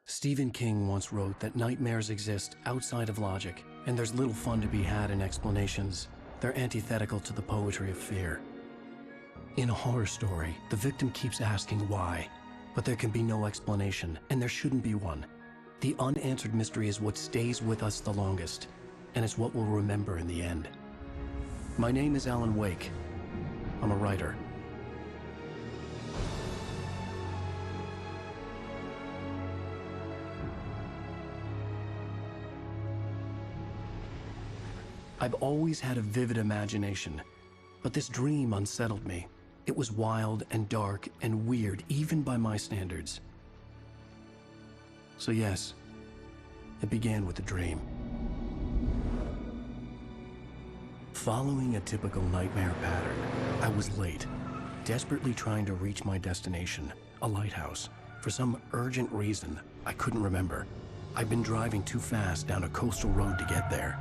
Stephen King once wrote that nightmares exist outside of logic, and there's little fun to be had in explanations. They're antithetical to the poetry of fear. In a horror story, the victim keeps asking why, but there can be no explanation, and there shouldn't be one. The unanswered mystery is what stays with us the longest, and it's what we'll remember in the end. My name is Alan Wake. I'm a writer. I've always had a vivid imagination, but this dream unsettled me. It was wild and dark and weird, even by my standards. So yes, it began with a dream. Following a typical nightmare pattern, I was late, desperately trying to reach my destination, a lighthouse. For some urgent reason, I couldn't remember. I'd been driving too fast down a coastal road to get there.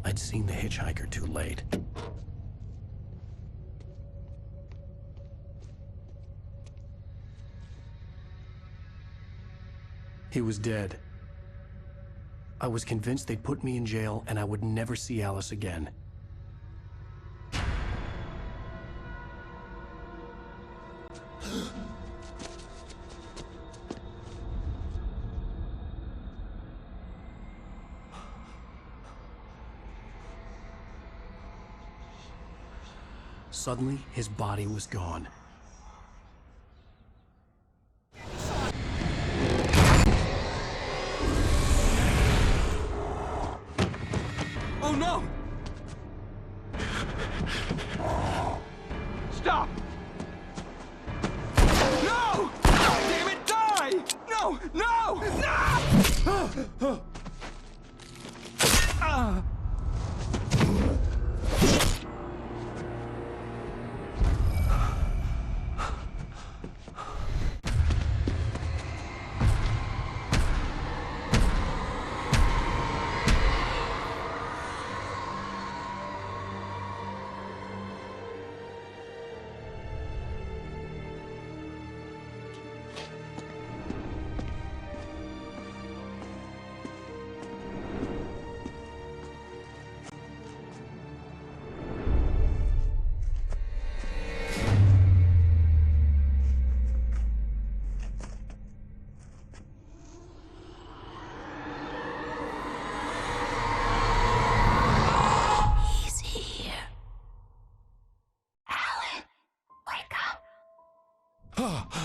I'd seen the hitchhiker too late. He was dead. I was convinced they'd put me in jail and I would never see Alice again. Suddenly, his body was gone. Oh no! Stop! No! Damn it, die! No! No! No!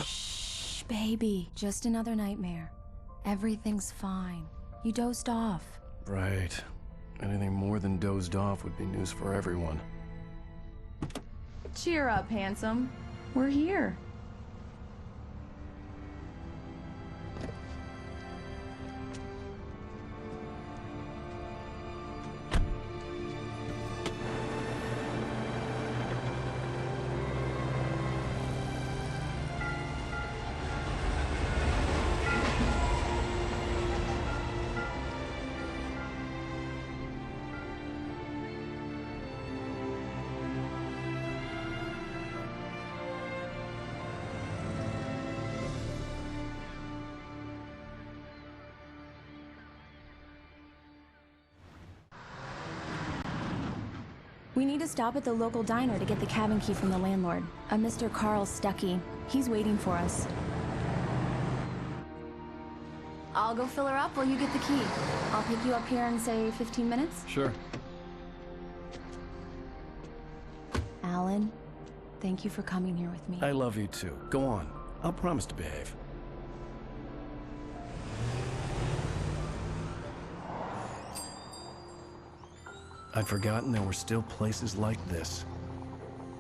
Shh, baby. Just another nightmare. Everything's fine. You dozed off. Right. Anything more than dozed off would be news for everyone. Cheer up, handsome. We're here. We need to stop at the local diner to get the cabin key from the landlord, a Mr. Carl Stuckey. He's waiting for us. I'll go fill her up while you get the key. I'll pick you up here in, say, 15 minutes? Sure. Alan, thank you for coming here with me. I love you too. Go on. I'll promise to behave. I'd forgotten there were still places like this.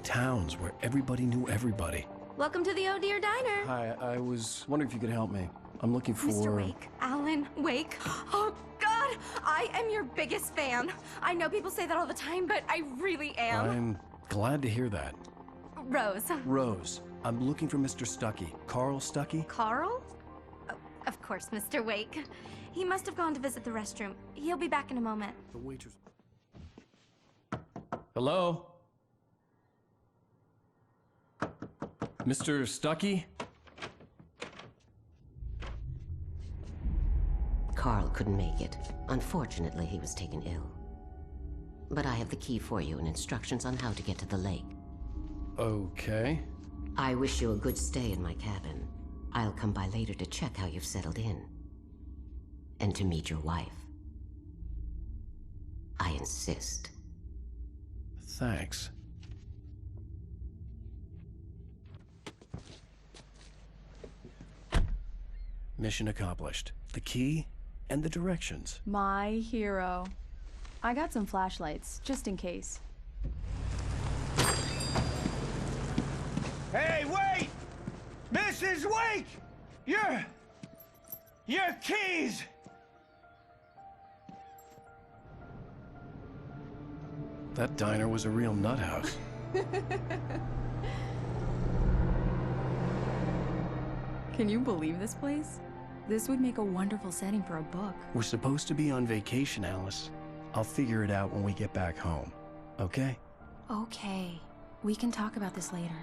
Towns where everybody knew everybody. Welcome to the Oh Dear Diner. Hi, I was wondering if you could help me. I'm looking for... Mr. Wake. Alan Wake. Oh, God! I am your biggest fan. I know people say that all the time, but I really am. I'm glad to hear that. Rose. Rose, I'm looking for Mr. Stuckey. Carl Stuckey? Carl? Oh, of course, Mr. Wake. He must have gone to visit the restroom. He'll be back in a moment. The waitress... Hello? Mr. Stuckey? Carl couldn't make it. Unfortunately, he was taken ill. But I have the key for you and instructions on how to get to the lake. Okay. I wish you a good stay in my cabin. I'll come by later to check how you've settled in. And to meet your wife. I insist. Thanks. Mission accomplished. The key and the directions. My hero. I got some flashlights, just in case. Hey, wait! Mrs. Wake! Your keys! That diner was a real nut house. Can you believe this place? This would make a wonderful setting for a book. We're supposed to be on vacation, Alice. I'll figure it out when we get back home. Okay? Okay. We can talk about this later.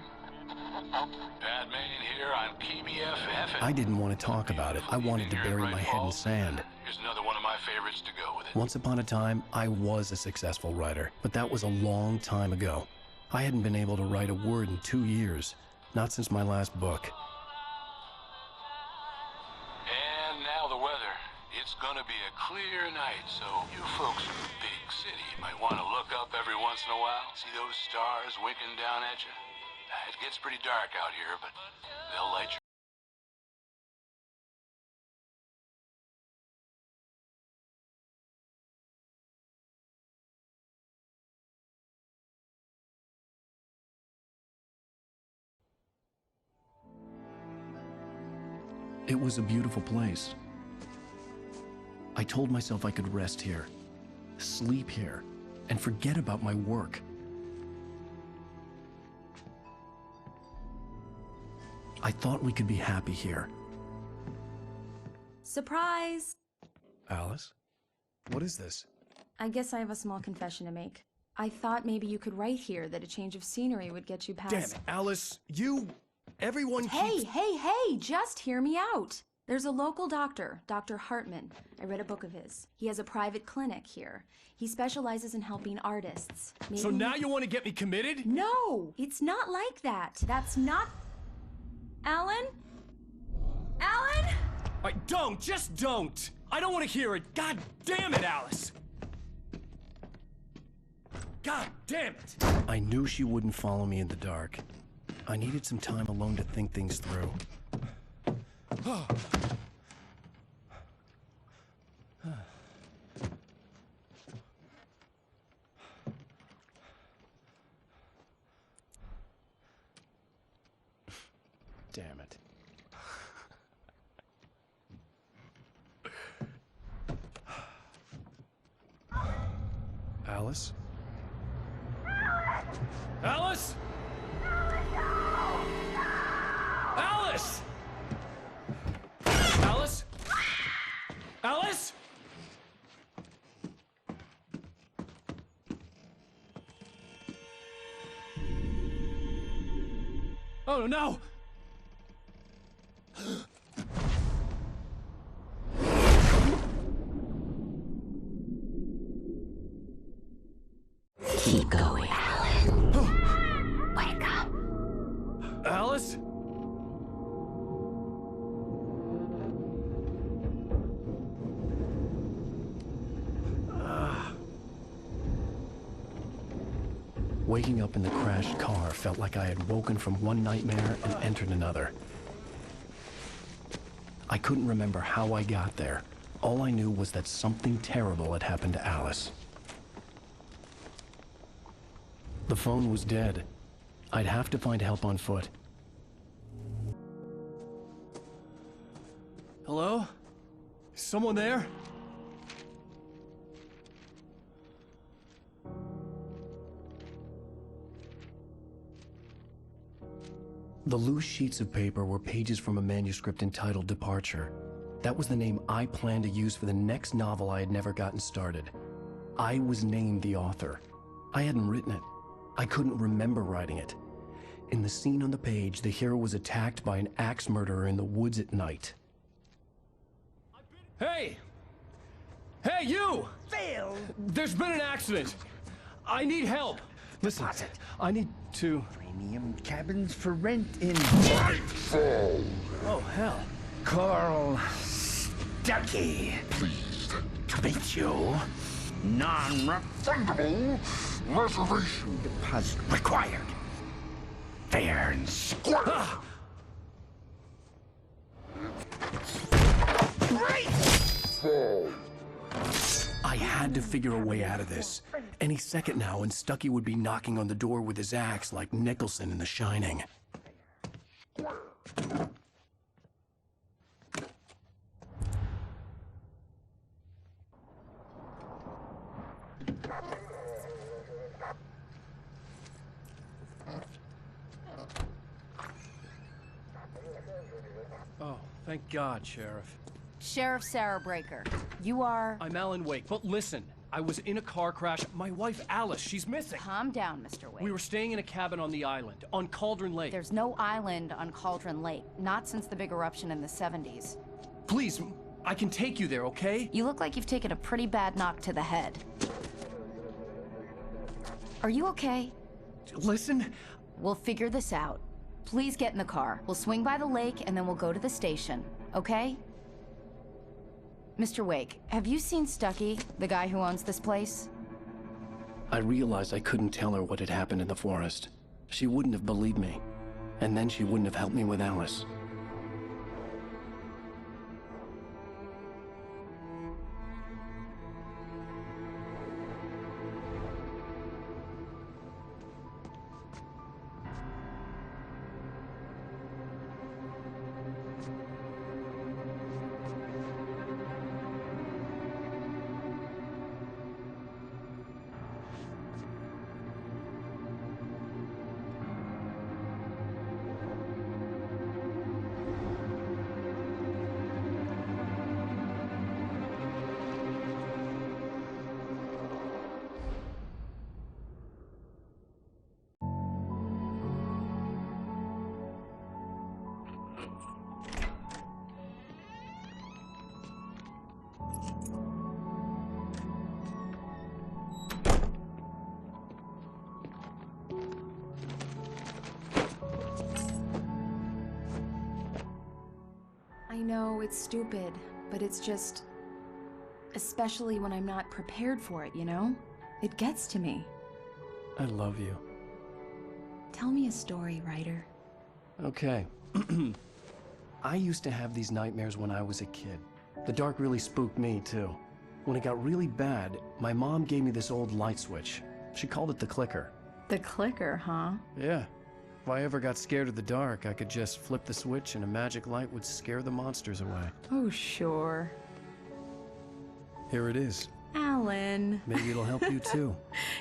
Batman here on PBFF. I didn't want to talk about it. I wanted to bury my head in sand. Here's another one of my favorites to go with it. Once upon a time, I was a successful writer, but that was a long time ago. I hadn't been able to write a word in 2 years, not since my last book. And now the weather. It's gonna be a clear night, so you folks in the big city might want to look up every once in a while. See those stars winking down at you? It gets pretty dark out here, but they'll light your... It was a beautiful place. I told myself I could rest here, sleep here, and forget about my work. I thought we could be happy here. Surprise! Alice? What is this? I guess I have a small confession to make. I thought maybe you could write here that a change of scenery would get you past... Damn it, Alice! Everyone keeps... Hey, just hear me out. There's a local doctor, Dr. Hartman. I read a book of his. He has a private clinic here. He specializes in helping artists. So now you want to get me committed? No, it's not like that. That's not... Alan? Alan? Just don't! I don't want to hear it! God damn it, Alice! God damn it! I knew she wouldn't follow me in the dark. I needed some time alone to think things through. Damn it. Alice? Alice? Alice! Alice? Alice? Oh no! Keep going, Alan. Wake up. Alice? Waking up in the crashed car felt like I had woken from one nightmare and entered another. I couldn't remember how I got there. All I knew was that something terrible had happened to Alice. The phone was dead. I'd have to find help on foot. Hello? Someone there? The loose sheets of paper were pages from a manuscript entitled Departure. That was the name I planned to use for the next novel I had never gotten started. I was named the author. I hadn't written it. I couldn't remember writing it. In the scene on the page, the hero was attacked by an axe murderer in the woods at night. Hey! Hey, you! Phil! There's been an accident! I need help! Listen, I need to... Premium cabins for rent in... Oh, hell. Carl Stucky. Pleased To meet you. Non-refundable reservation deposit required. Fair and square. I had to figure a way out of this. Any second now, and Stucky would be knocking on the door with his axe like Nicholson in The Shining. Oh, thank God, Sheriff. Sheriff Sarah Breaker, you are... I'm Alan Wake, but listen, I was in a car crash. My wife, Alice, she's missing. Calm down, Mr. Wake. We were staying in a cabin on the island, on Cauldron Lake. There's no island on Cauldron Lake, not since the big eruption in the 70s. Please, I can take you there, okay? You look like you've taken a pretty bad knock to the head. Are you okay? Listen, We'll figure this out. Please get in the car. We'll swing by the lake and then we'll go to the station, okay? Mr. Wake, have you seen Stucky, the guy who owns this place? I realized I couldn't tell her what had happened in the forest. She wouldn't have believed me. And then she wouldn't have helped me with Alice. I know, it's stupid, but it's just... especially when I'm not prepared for it, you know? It gets to me. I love you. Tell me a story, writer. Okay. I used to have these nightmares when I was a kid. The dark really spooked me, too. When it got really bad, my mom gave me this old light switch. She called it the clicker. The clicker, huh? Yeah. If I ever got scared of the dark, I could just flip the switch and a magic light would scare the monsters away. Oh, sure. Here it is. Alan. Maybe it'll help you, too.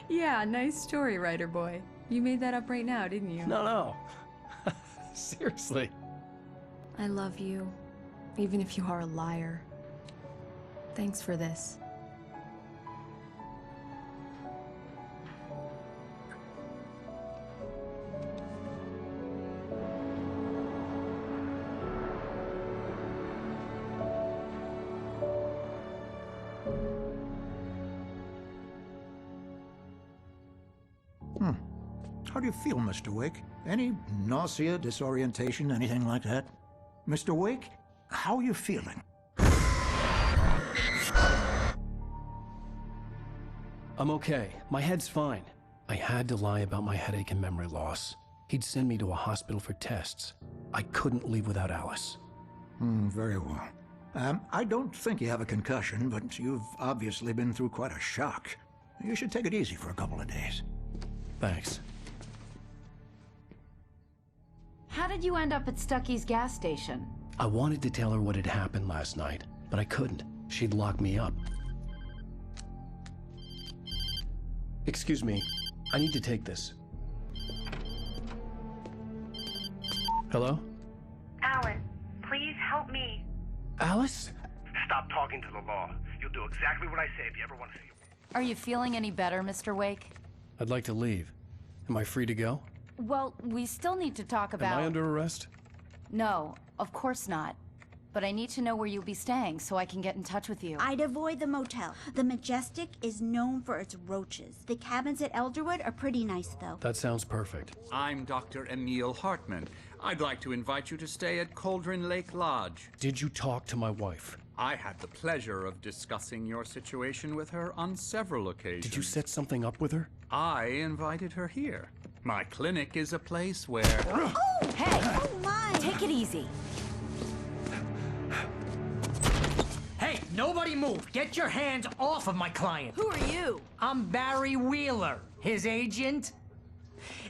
Yeah, nice story, writer boy. You made that up right now, didn't you? No. Seriously. I love you, even if you are a liar. Thanks for this. How do you feel, Mr. Wake? Any nausea, disorientation, anything like that? Mr. Wake, how are you feeling? I'm okay. My head's fine. I had to lie about my headache and memory loss. He'd send me to a hospital for tests. I couldn't leave without Alice. Very well. I don't think you have a concussion, but you've obviously been through quite a shock. You should take it easy for a couple of days. Thanks. How did you end up at Stucky's gas station? I wanted to tell her what had happened last night, but I couldn't. She'd lock me up. Excuse me. I need to take this. Hello? Alan, please help me. Alice? Stop talking to the law. You'll do exactly what I say if you ever want to see you. Are you feeling any better, Mr. Wake? I'd like to leave. Am I free to go? Well, we still need to talk about... Am I under arrest? No, of course not. But I need to know where you'll be staying so I can get in touch with you. I'd avoid the motel. The Majestic is known for its roaches. The cabins at Elderwood are pretty nice, though. That sounds perfect. I'm Dr. Emil Hartman. I'd like to invite you to stay at Cauldron Lake Lodge. Did you talk to my wife? I had the pleasure of discussing your situation with her on several occasions. Did you set something up with her? I invited her here. My clinic is a place where... Oh! Hey! Oh, my! Take it easy. Hey, nobody move! Get your hands off of my client! Who are you? I'm Barry Wheeler, his agent.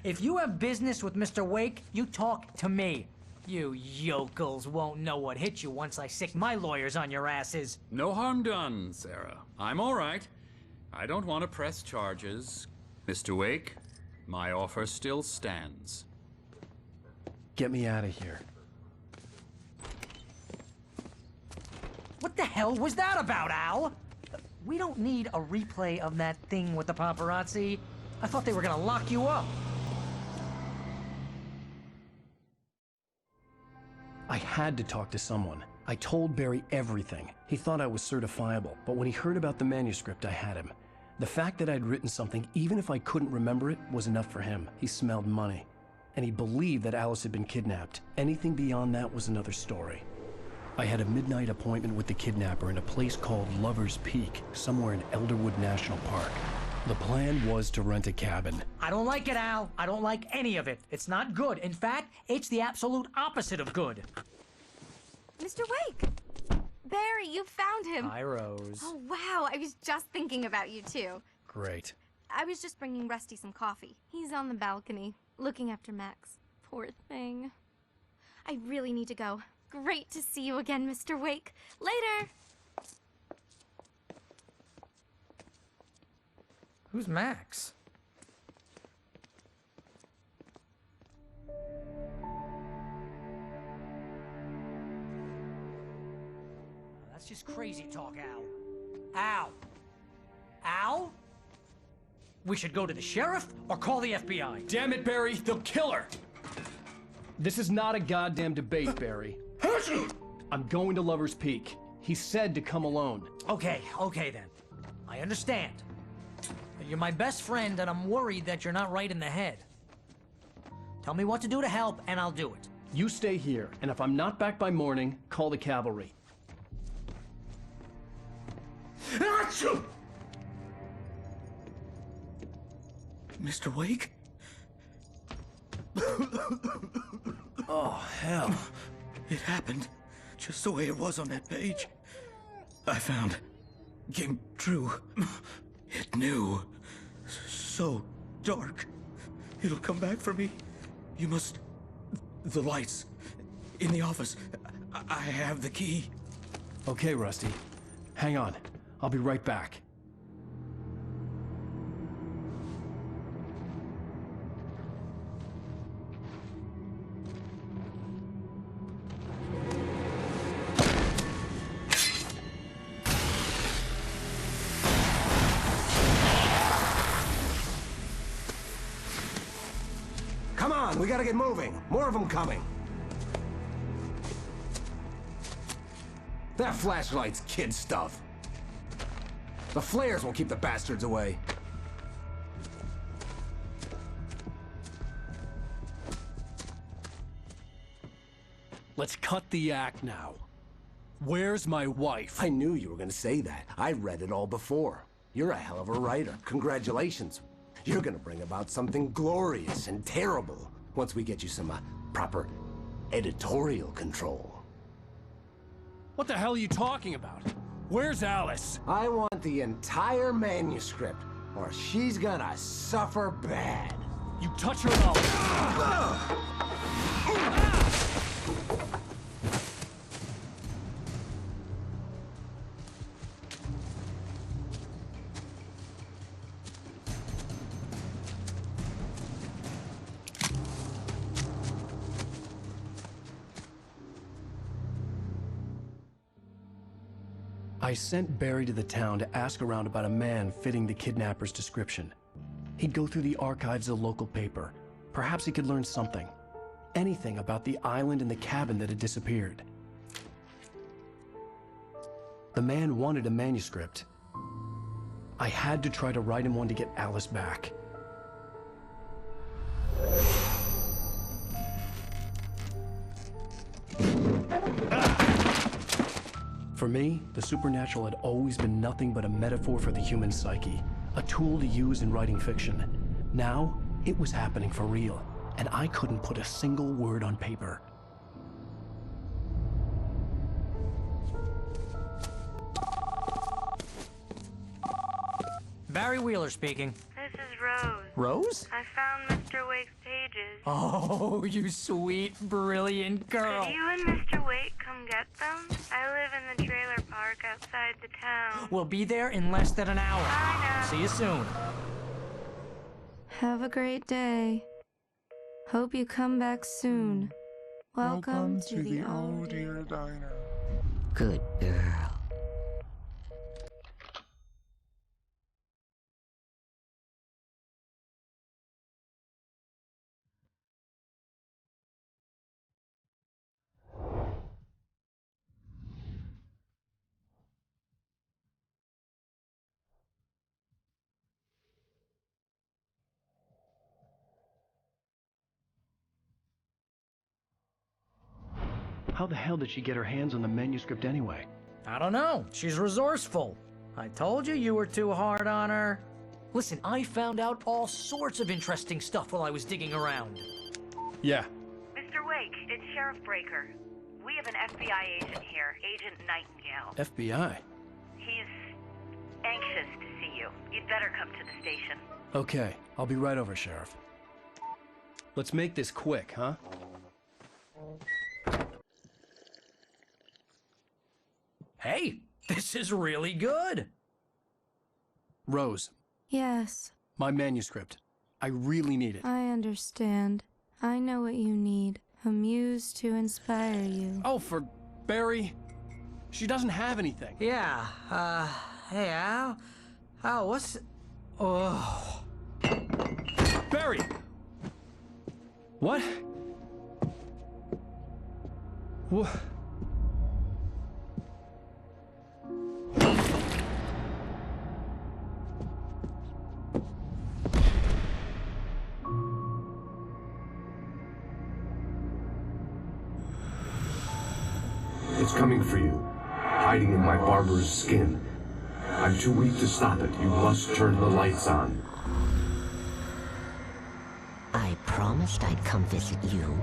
If you have business with Mr. Wake, you talk to me. You yokels won't know what hit you once I sick my lawyers on your asses. No harm done, Sarah. I'm all right. I don't want to press charges. Mr. Wake, my offer still stands. Get me out of here. What the hell was that about, Al? We don't need a replay of that thing with the paparazzi. I thought they were gonna lock you up. I had to talk to someone. I told Barry everything. He thought I was certifiable, but when he heard about the manuscript, I had him. The fact that I'd written something, even if I couldn't remember it, was enough for him. He smelled money. And he believed that Alice had been kidnapped. Anything beyond that was another story. I had a midnight appointment with the kidnapper in a place called Lover's Peak, somewhere in Elderwood National Park. The plan was to rent a cabin. I don't like it, Al. I don't like any of it. It's not good. In fact, it's the absolute opposite of good. Mr. Wake! Barry, you found him! Hi, Rose. Oh, wow, I was just thinking about you, too. Great. I was just bringing Rusty some coffee. He's on the balcony, looking after Max. Poor thing. I really need to go. Great to see you again, Mr. Wake. Later! Who's Max? That's just crazy talk, Al. Al! Al? We should go to the sheriff or call the FBI. Damn it, Barry, they'll kill her! This is not a goddamn debate, Barry. I'm going to Lover's Peak. He said to come alone. Okay then. I understand. You're my best friend, and I'm worried that you're not right in the head. Tell me what to do to help, and I'll do it. You stay here, and if I'm not back by morning, call the cavalry. Mr. Wake? Oh, hell. It happened just the way it was on that page. I found. Came true. It knew. So dark. It'll come back for me. You must... The lights. In the office. I have the key. Okay, Rusty. Hang on. I'll be right back. Come on, we gotta get moving. More of them coming. That flashlight's kid stuff. The flares won't keep the bastards away. Let's cut the act now. Where's my wife? I knew you were gonna say that. I read it all before. You're a hell of a writer. Congratulations. You're gonna bring about something glorious and terrible once we get you some proper editorial control. What the hell are you talking about? Where's Alice? I want the entire manuscript, or she's gonna suffer bad. You touch her and I sent Barry to the town to ask around about a man fitting the kidnapper's description. He'd go through the archives of the local paper, Perhaps he could learn something. Anything about the island and the cabin that had disappeared. The man wanted a manuscript. I had to try to write him one to get Alice back. For me, the supernatural had always been nothing but a metaphor for the human psyche, a tool to use in writing fiction. Now, it was happening for real, and I couldn't put a single word on paper. Barry Wheeler speaking. This is Rose. Rose? I found Mr. Wake's pages. Oh, you sweet, brilliant girl. Could you and Mr. Wake come get them? I live in the trailer park outside the town. We'll be there in less than an hour. Bye now. See you soon. Have a great day. Hope you come back soon. Welcome to the Oh Dear Diner. Good girl. How the hell did she get her hands on the manuscript anyway? I don't know. She's resourceful. I told you you were too hard on her. Listen, I found out all sorts of interesting stuff while I was digging around. Yeah. Mr. Wake, it's Sheriff Breaker. We have an FBI agent here, Agent Nightingale. FBI? He's anxious to see you. You'd better come to the station. Okay, I'll be right over, Sheriff. Let's make this quick, huh? Hey, this is really good. Rose, Yes, my manuscript. I really need it. I understand. I know what you need. A muse to inspire you. Oh, for Barry? She doesn't have anything. Yeah, hey, Al, what's... Oh... Barry! What? What? It's coming for you, hiding in my barber's skin. I'm too weak to stop it. You must turn the lights on. I promised I'd come visit you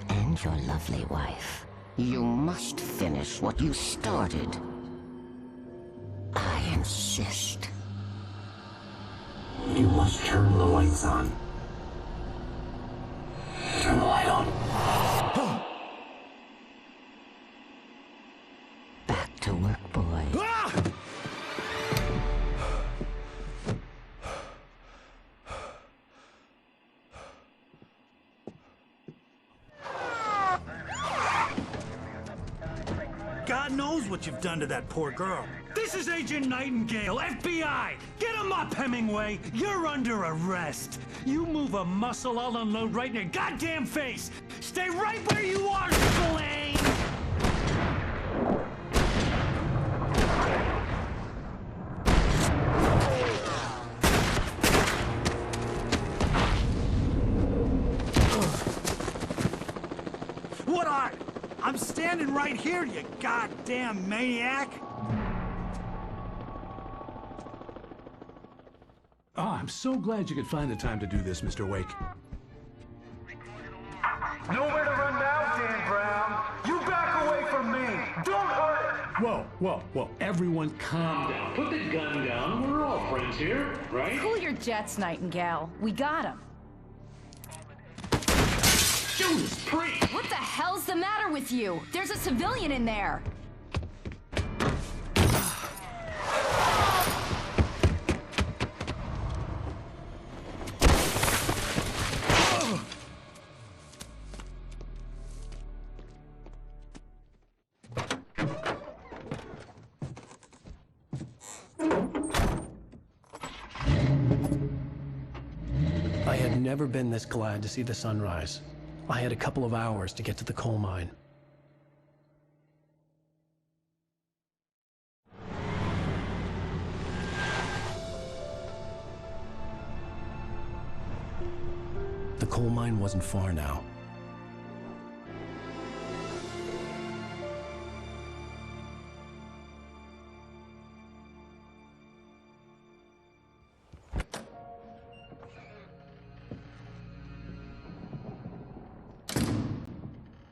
and your lovely wife. You must finish what you started. I insist. You must turn the lights on. Turn the light on. Back to work, boy. God knows what you've done to that poor girl. This is Agent Nightingale, FBI! Get him up, Hemingway! You're under arrest! You move a muscle, I'll unload right in your goddamn face! Stay right where you are, Spillane! What are? I'm standing right here, you goddamn maniac! Oh, I'm so glad you could find the time to do this, Mr. Wake. Nowhere to run now, Dan Brown. You back away from me. Don't hurt it. Whoa. Everyone calm down. Put the gun down. We're all friends here, right? Cool your jets, Nightingale. We got him. Judas Priest! What the hell's the matter with you? There's a civilian in there. I had never been this glad to see the sunrise. I had a couple of hours to get to the coal mine. The coal mine wasn't far now.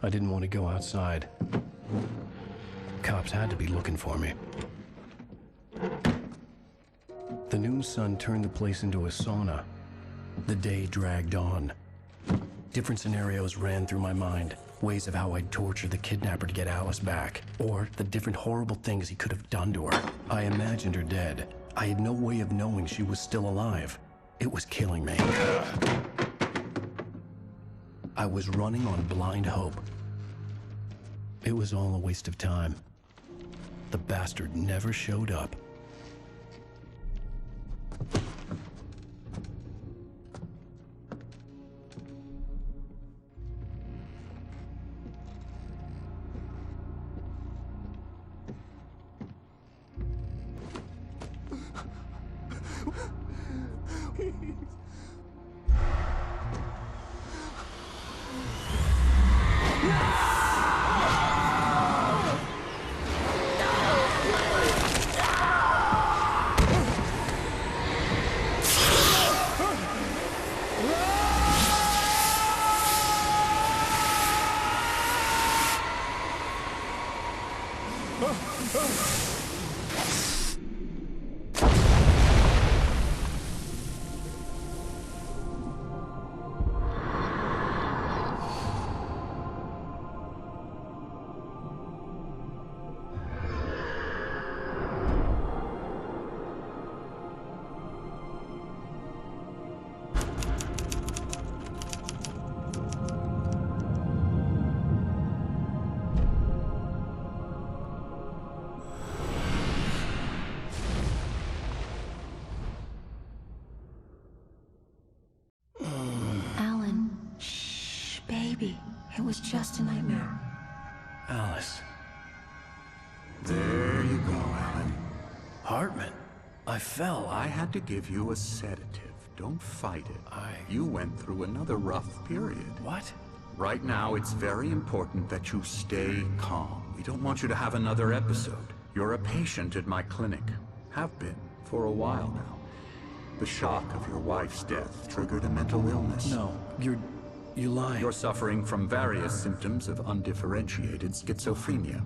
I didn't want to go outside. Cops had to be looking for me. The noon sun turned the place into a sauna. The day dragged on. Different scenarios ran through my mind. Ways of how I'd torture the kidnapper to get Alice back. Or the different horrible things he could have done to her. I imagined her dead. I had no way of knowing she was still alive. It was killing me. I was running on blind hope. It was all a waste of time. The bastard never showed up. It was just a nightmare. Alice. There you go, Alan. Hartman. I fell. I had to give you a sedative. Don't fight it. You went through another rough period. What? Right now, it's very important that you stay calm. We don't want you to have another episode. You're a patient at my clinic. Have been for a while now. The shock of your wife's death triggered a mental illness. No, you lie. You're suffering from various symptoms of undifferentiated schizophrenia.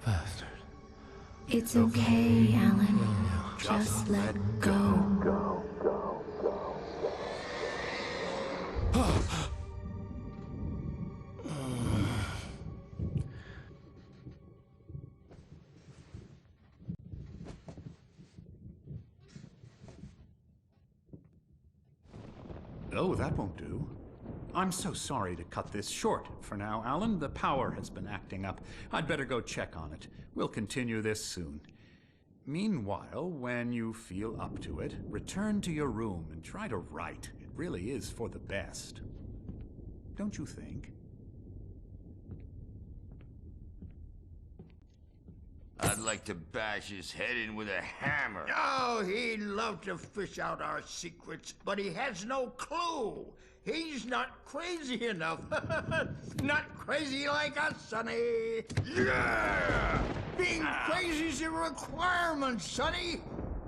Bastard. It's okay, Alan. Just let go. Oh, that won't do. I'm so sorry to cut this short for now, Alan. The power has been acting up. I'd better go check on it. We'll continue this soon. Meanwhile, when you feel up to it, return to your room and try to write. It really is for the best. Don't you think? I'd like to bash his head in with a hammer. Oh, he'd love to fish out our secrets, but he has no clue. He's not crazy enough. Not crazy like us, Sonny. Yeah! Being crazy's a requirement, Sonny.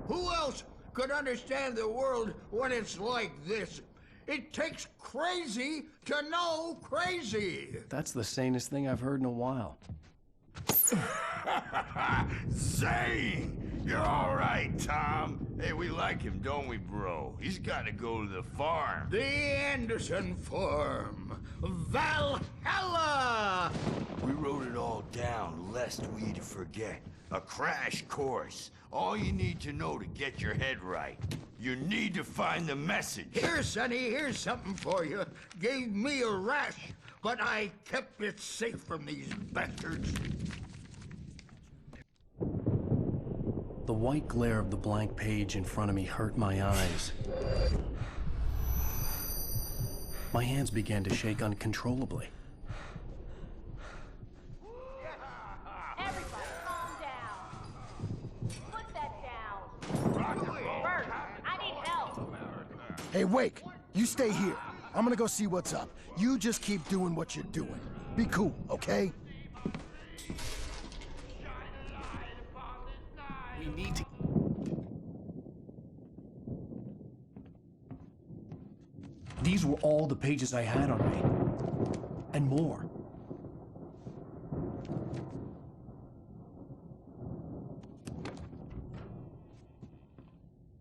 Who else could understand the world when it's like this? It takes crazy to know crazy. That's the sanest thing I've heard in a while. Zane! You're all right, Tom. Hey, we like him, don't we, bro? He's got to go to the farm. The Anderson Farm. Valhalla! We wrote it all down, lest we'd forget. A crash course. All you need to know to get your head right. You need to find the message. Here, Sonny, here's something for you. Gave me a rash, but I kept it safe from these bastards. The white glare of the blank page in front of me hurt my eyes. My hands began to shake uncontrollably. Everybody, calm down. Put that down. Bert, I need help. Hey, Wake, you stay here. I'm gonna go see what's up. You just keep doing what you're doing. Be cool, okay? We need to... These were all the pages I had on me. And more.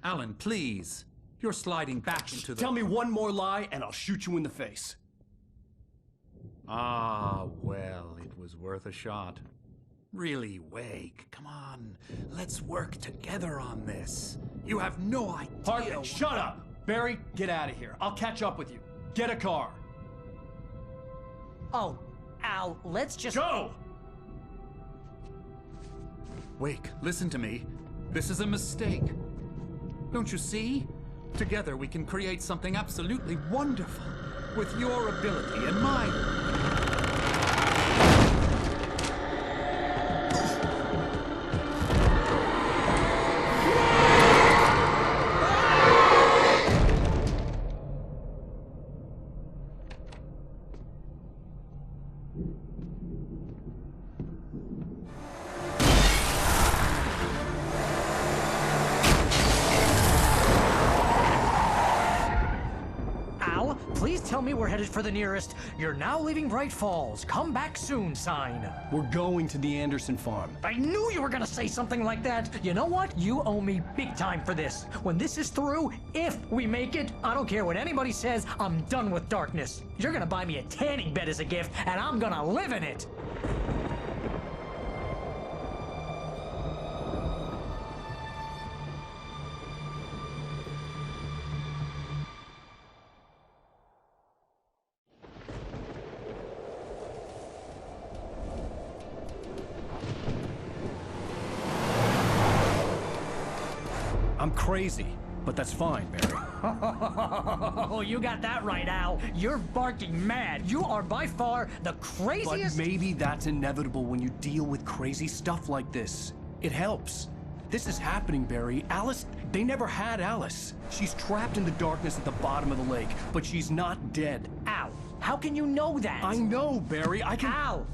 Alan, please. You're sliding back into the... Tell me one more lie and I'll shoot you in the face. Ah, well, it was worth a shot. Really, Wake, come on. Let's work together on this. You have no idea... Hartman, shut up! Barry, get out of here. I'll catch up with you. Get a car. Oh, Al, let's just... Go! Wake, listen to me. This is a mistake. Don't you see? Together we can create something absolutely wonderful. With your ability and mine. Please tell me we're headed for the nearest "You're now leaving Bright Falls. Come back soon" sign. We're going to the Anderson farm. I knew you were gonna say something like that. You know what? You owe me big time for this. When this is through, if we make it, I don't care what anybody says, I'm done with darkness. You're gonna buy me a tanning bed as a gift, and I'm gonna live in it. I'm crazy, but that's fine, Barry. Oh, you got that right, Al. You're barking mad. You are by far the craziest... But maybe that's inevitable when you deal with crazy stuff like this. It helps. This is happening, Barry. Alice, they never had Alice. She's trapped in the darkness at the bottom of the lake, but she's not dead. Al, how can you know that? I know, Barry. I can... Al,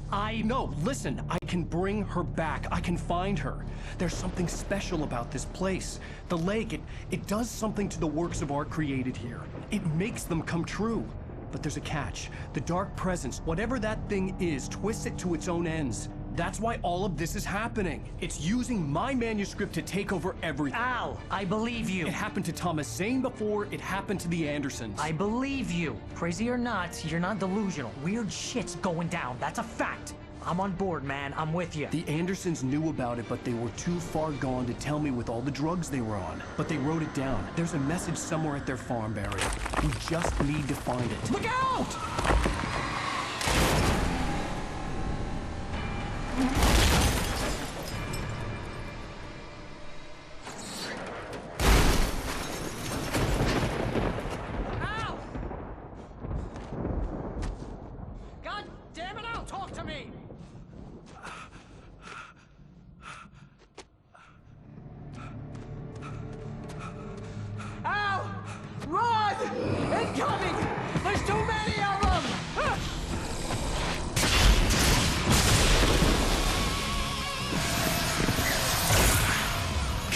No, listen. I can bring her back. I can find her. There's something special about this place. The lake, it does something to the works of art created here. It makes them come true. But there's a catch. The dark presence, whatever that thing is, twists it to its own ends. That's why all of this is happening. It's using my manuscript to take over everything. Al, I believe you. It happened to Thomas Zane before, it happened to the Andersons. I believe you. Crazy or not, you're not delusional. Weird shit's going down. That's a fact. I'm on board, man. I'm with you. The Andersons knew about it, but they were too far gone to tell me with all the drugs they were on. But they wrote it down. There's a message somewhere at their farm, Barry. We just need to find it. Look out!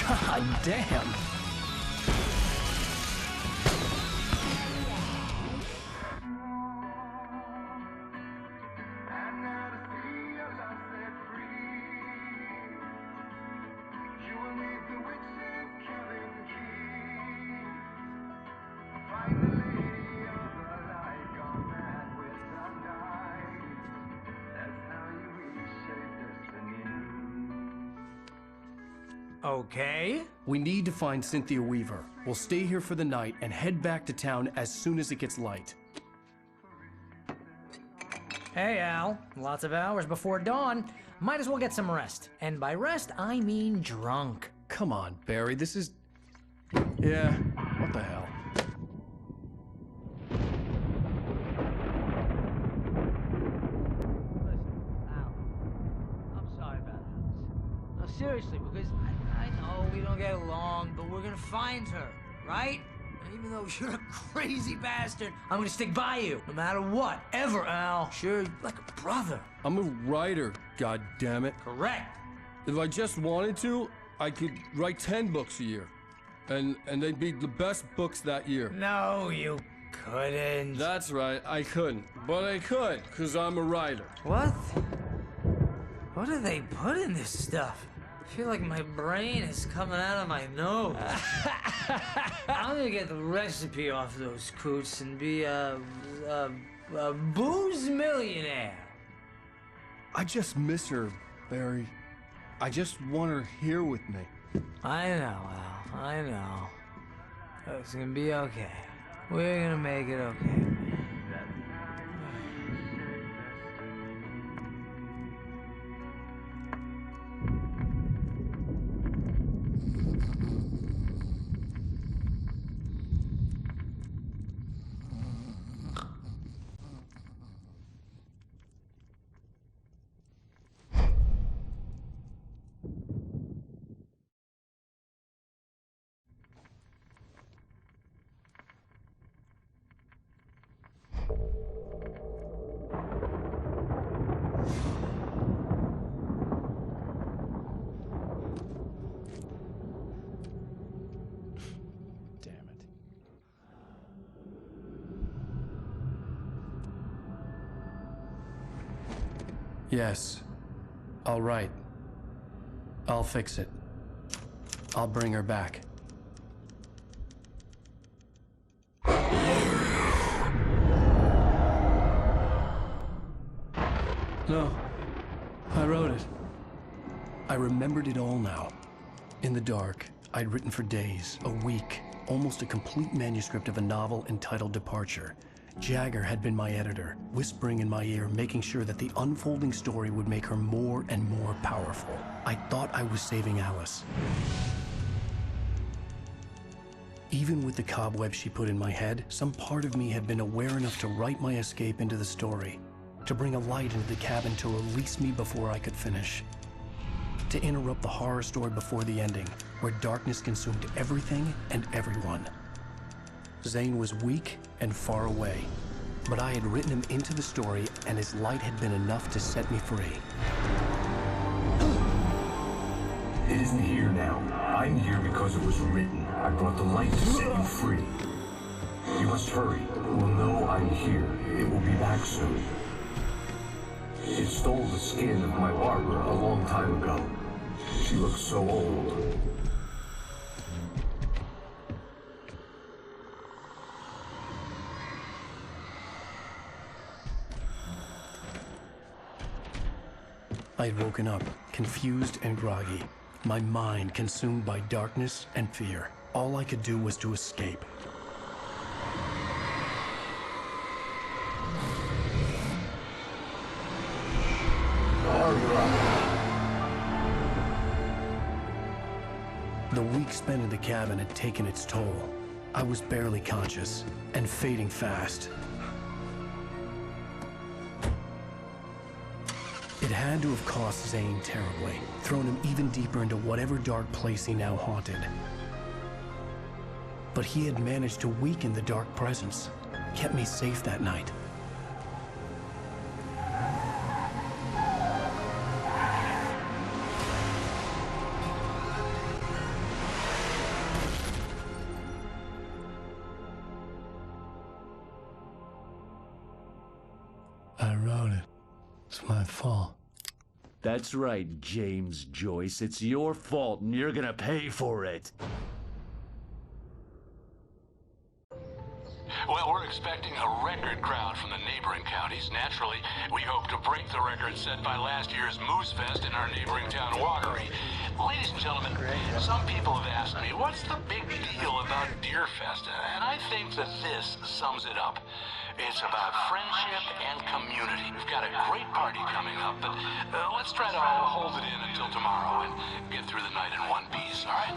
God damn. Okay. We need to find Cynthia Weaver. We'll stay here for the night and head back to town as soon as it gets light. Hey, Al. Lots of hours before dawn. Might as well get some rest. And by rest, I mean drunk. Come on, Barry. This is... Yeah, what the hell? seriously, because I know we don't get along, but we're gonna find her, right? And even though you're a crazy bastard, I'm gonna stick by you, no matter what, ever, Al. Sure, like a brother. I'm a writer, goddammit. Correct. If I just wanted to, I could write 10 books a year. And they'd be the best books that year. No, you couldn't. That's right, I couldn't. But I could, because I'm a writer. What? What do they put in this stuff? I feel like my brain is coming out of my nose. I'm gonna get the recipe off those coots and be a booze millionaire. I just miss her, Barry. I just want her here with me. I know, Al. I know. It's gonna be okay. We're gonna make it okay. Yes. All right. I'll fix it. I'll bring her back. No. I wrote it. I remembered it all now. In the dark, I'd written for days, a week, almost a complete manuscript of a novel entitled Departure. Jagger had been my editor, whispering in my ear, making sure that the unfolding story would make her more and more powerful. I thought I was saving Alice. Even with the cobweb she put in my head, some part of me had been aware enough to write my escape into the story, to bring a light into the cabin to release me before I could finish, to interrupt the horror story before the ending, where darkness consumed everything and everyone. Zane was weak and far away, but I had written him into the story, and his light had been enough to set me free. It isn't here now. I'm here because it was written. I brought the light to set you free. You must hurry. It will know I'm here. It will be back soon. It stole the skin of my Barbara a long time ago. She looks so old. I had woken up, confused and groggy, my mind consumed by darkness and fear. All I could do was to escape. The week spent in the cabin had taken its toll. I was barely conscious, and fading fast. It had to have cost Zane terribly, thrown him even deeper into whatever dark place he now haunted. But he had managed to weaken the dark presence, kept me safe that night. I wrote it. It's my fault. That's right, James Joyce. It's your fault, and you're gonna pay for it. Well, we're expecting a record crowd from the neighboring counties. Naturally, we hope to break the record set by last year's Moose Fest in our neighboring town, Watery. Ladies and gentlemen, some people have asked me, what's the big deal about Deer Fest? And I think that this sums it up. It's about friendship and community. We've got a great party coming up, but let's try to hold it in until tomorrow and get through the night in one piece, all right?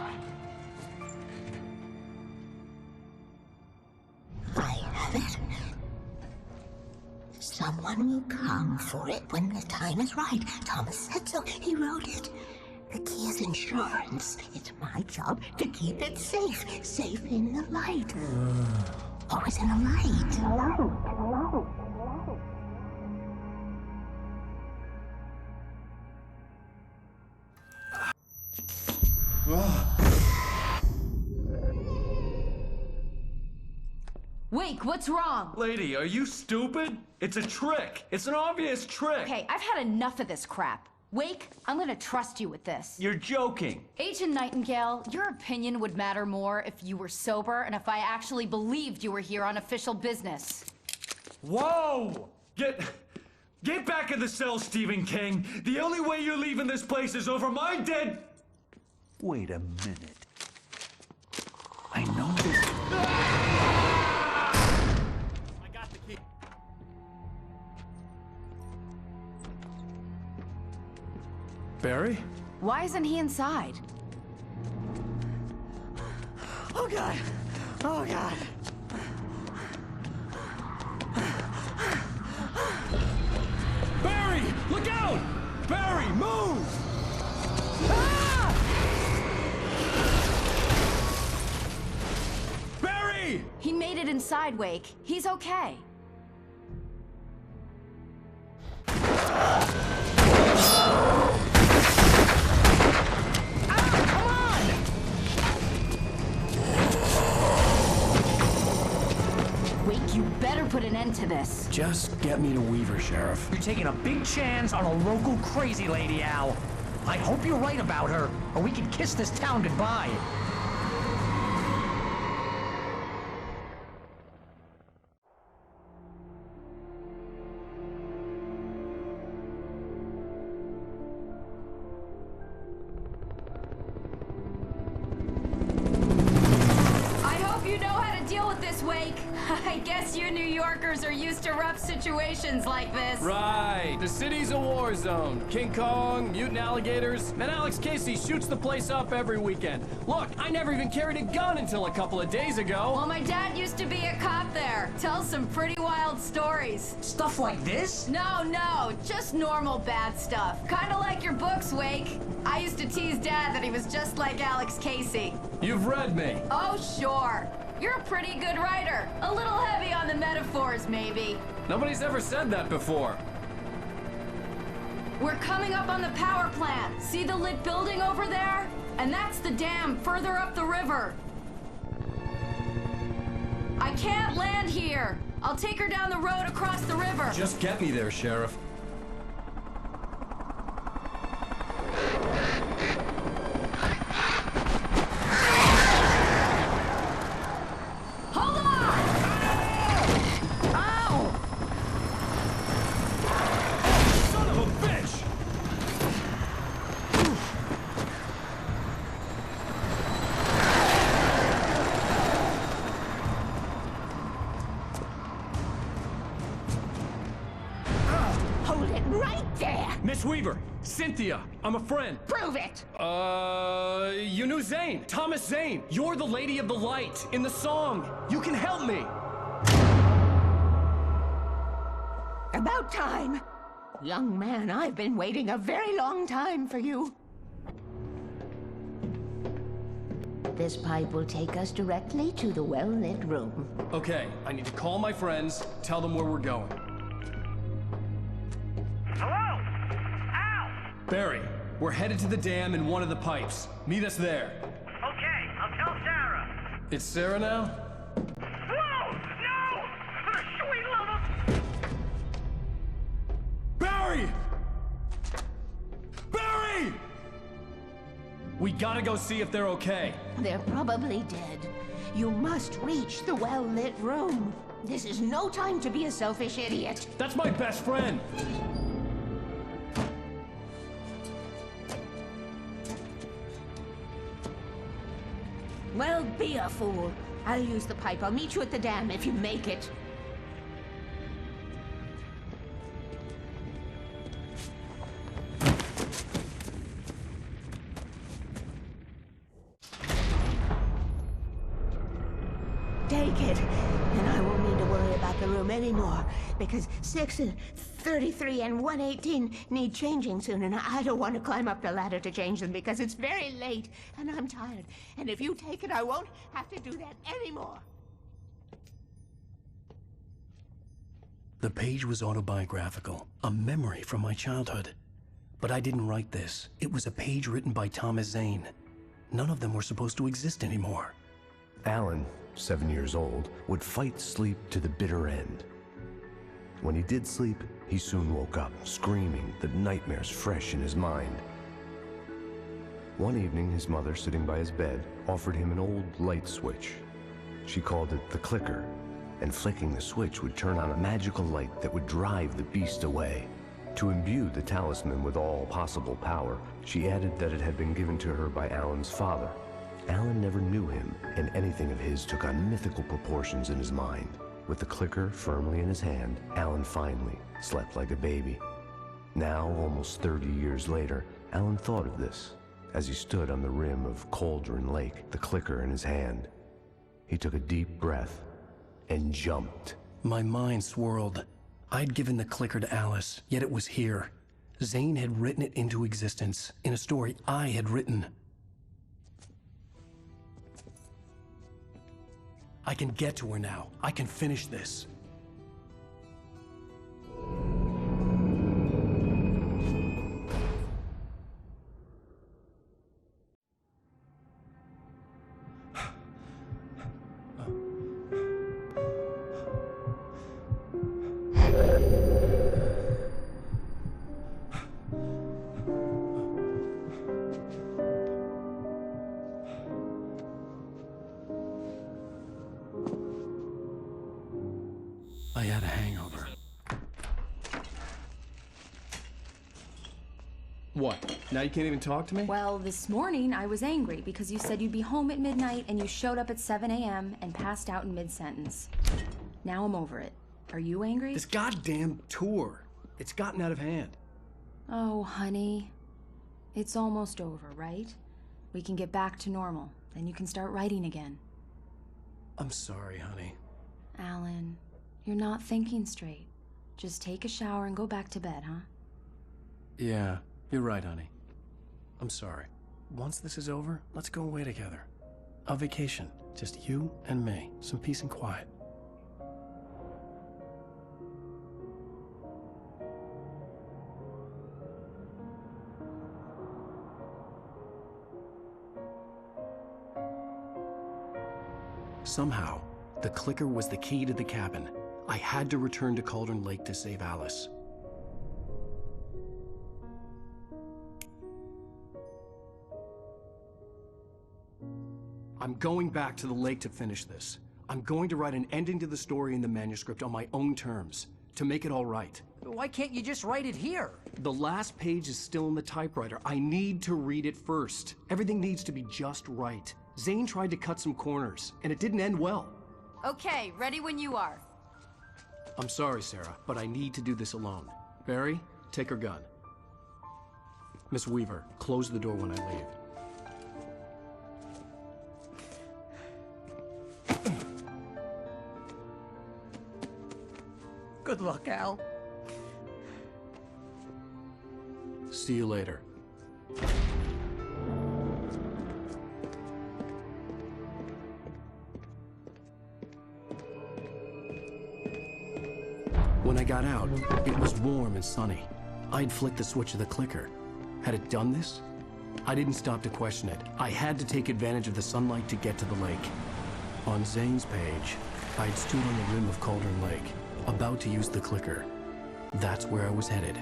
I have it. Someone will come for it when the time is right. Thomas said so. He wrote it. The key is insurance. It's my job to keep it safe. Safe in the light. Always in the light. Wake, what's wrong? Lady, are you stupid? It's a trick. It's an obvious trick. Okay, I've had enough of this crap. Wake, I'm gonna trust you with this. You're joking. Agent Nightingale, your opinion would matter more if you were sober and if I actually believed you were here on official business. Whoa! Get back in the cell, Stephen King. The only way you're leaving this place is over my dead... Wait a minute. I know this... Barry? Why isn't he inside? Oh, God. Oh, God. Barry! Look out! Barry, move! Ah! Barry! He made it inside, Wake. He's okay. You better put an end to this. Just get me to Weaver, Sheriff. You're taking a big chance on a local crazy lady, Al. I hope you're right about her, or we can kiss this town goodbye. I guess you New Yorkers are used to rough situations like this. Right. The city's a war zone. King Kong, mutant alligators, and Alex Casey shoots the place up every weekend. Look, I never even carried a gun until a couple of days ago. Well, my dad used to be a cop there. Tells some pretty wild stories. Stuff like this? No, just normal bad stuff. Kinda like your books, Wake. I used to tease Dad that he was just like Alex Casey. You've read me. Oh, sure. You're a pretty good writer. A little heavy on the metaphors, maybe. Nobody's ever said that before. We're coming up on the power plant. See the lit building over there? And that's the dam further up the river. I can't land here. I'll take her down the road across the river. Just get me there, Sheriff. Hold on! Ow! Son of a bitch! Hold it right there! Miss Weaver, Cynthia, I'm a friend. Prove it! You knew Zane, Thomas Zane. You're the Lady of the Light in the song. You can help me. About time. Young man, I've been waiting a very long time for you. This pipe will take us directly to the well-lit room. Okay, I need to call my friends, tell them where we're going. Hello? Al! Barry, we're headed to the dam in one of the pipes. Meet us there. Okay, I'll tell Sarah. It's Sarah now? Whoa! No! For the sweet love of... Barry! Barry! We gotta go see if they're okay. They're probably dead. You must reach the well-lit room. This is no time to be a selfish idiot. That's my best friend. Well, be a fool. I'll use the pipe. I'll meet you at the dam if you make it. Take it, and I won't need to worry about the room anymore because 6 and 33 and 118 need changing soon, and I don't want to climb up the ladder to change them because it's very late and I'm tired. And if you take it, I won't have to do that anymore. The page was autobiographical, a memory from my childhood. But I didn't write this. It was a page written by Thomas Zane. None of them were supposed to exist anymore. Alan, 7 years old, would fight sleep to the bitter end. When he did sleep, he soon woke up, screaming, the nightmares fresh in his mind. One evening, his mother, sitting by his bed, offered him an old light switch. She called it the clicker, and flicking the switch would turn on a magical light that would drive the beast away. To imbue the talisman with all possible power, she added that it had been given to her by Alan's father. Alan never knew him, and anything of his took on mythical proportions in his mind. With the clicker firmly in his hand, Alan finally slept like a baby. Now, almost 30 years later, Alan thought of this as he stood on the rim of Cauldron Lake, the clicker in his hand. He took a deep breath and jumped. My mind swirled. I'd given the clicker to Alice, yet it was here. Zane had written it into existence in a story I had written. I can get to her now. I can finish this. I had a hangover. What? Now you can't even talk to me? Well, this morning I was angry because you said you'd be home at midnight and you showed up at 7 a.m. and passed out in mid-sentence. Now I'm over it. Are you angry? This goddamn tour. It's gotten out of hand. Oh, honey. It's almost over, right? We can get back to normal. Then you can start writing again. I'm sorry, honey. Alan, you're not thinking straight. Just take a shower and go back to bed, huh? Yeah, you're right, honey. I'm sorry. Once this is over, let's go away together. A vacation. Just you and me. Some peace and quiet. Somehow, the clicker was the key to the cabin. I had to return to Cauldron Lake to save Alice. I'm going back to the lake to finish this. I'm going to write an ending to the story in the manuscript on my own terms, to make it all right. Why can't you just write it here? The last page is still in the typewriter. I need to read it first. Everything needs to be just right. Zane tried to cut some corners, and it didn't end well. Okay, ready when you are. I'm sorry, Sarah, but I need to do this alone. Barry, take her gun. Miss Weaver, close the door when I leave. Good luck, Al. See you later. When I got out, it was warm and sunny. I'd flicked the switch of the clicker. Had it done this? I didn't stop to question it. I had to take advantage of the sunlight to get to the lake. On Zane's page, I'd stood on the rim of Cauldron Lake, about to use the clicker. That's where I was headed.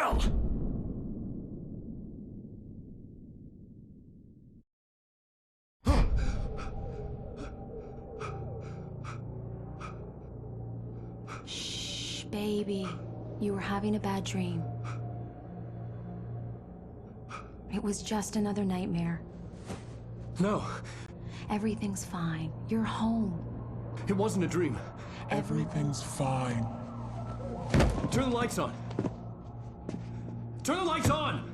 hell? Shh, baby. You were having a bad dream. It was just another nightmare. No. Everything's fine. You're home. It wasn't a dream. Everything's fine. Turn the lights on. Turn the lights on!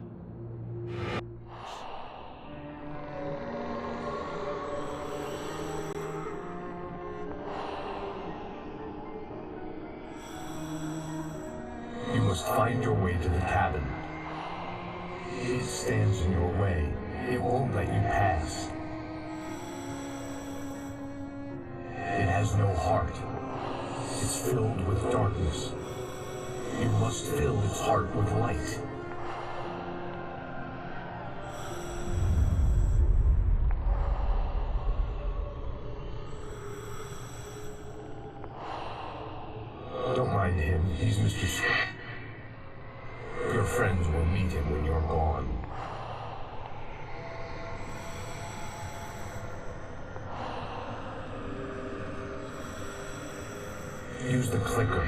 You must find your way to the cabin. It stands in your way. It won't let you pass. It has no heart. It's filled with darkness. You must fill its heart with light. Don't mind him. He's Mr. Your friends will meet him when you're gone. Use the clicker.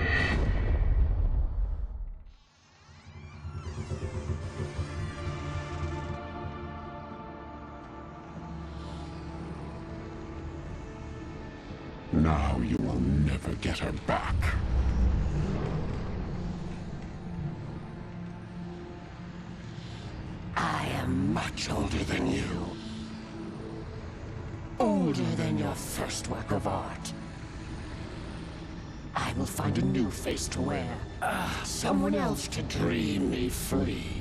Now you will never get her back. I am much older than you. Older than your first work of art. I will find a new face to wear. Someone else to dream me free.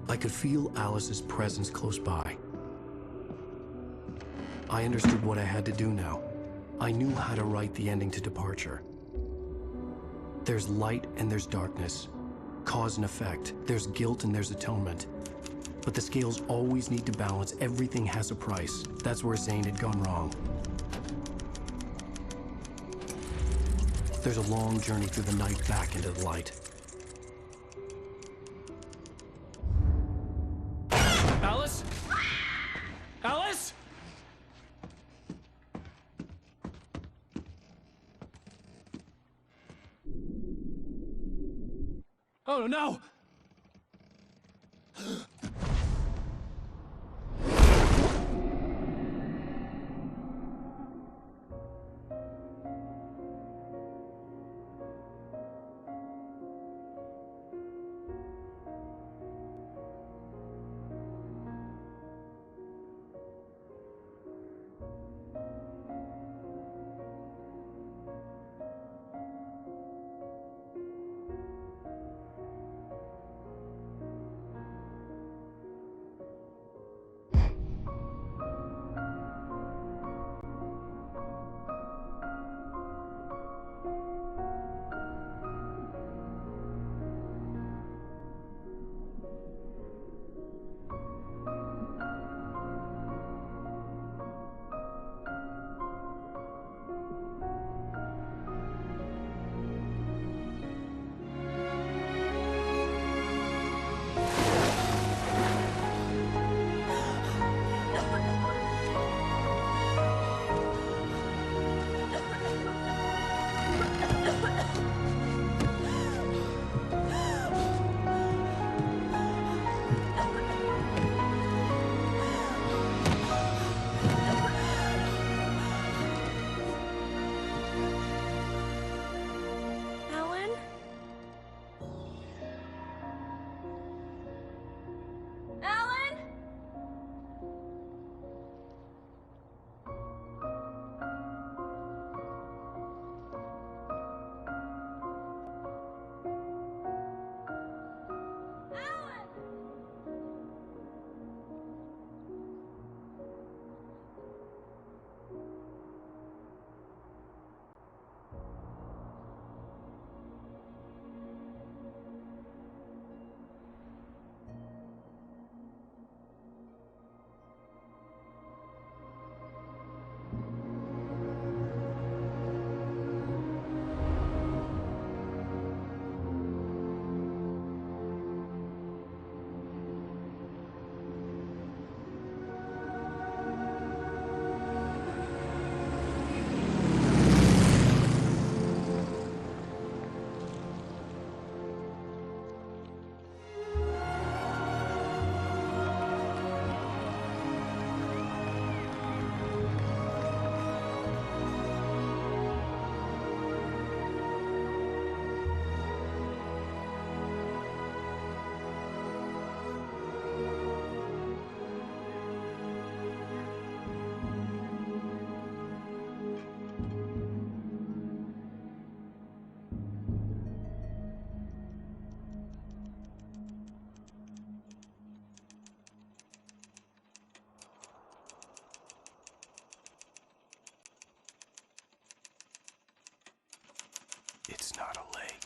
I could feel Alice's presence close by. I understood what I had to do now. I knew how to write the ending to Departure. There's light and there's darkness. Cause and effect. There's guilt and there's atonement. But the scales always need to balance. Everything has a price. That's where Zane had gone wrong. There's a long journey through the night back into the light. Alice? Alice? Oh no! It's not a lake.